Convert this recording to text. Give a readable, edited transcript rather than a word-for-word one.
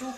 2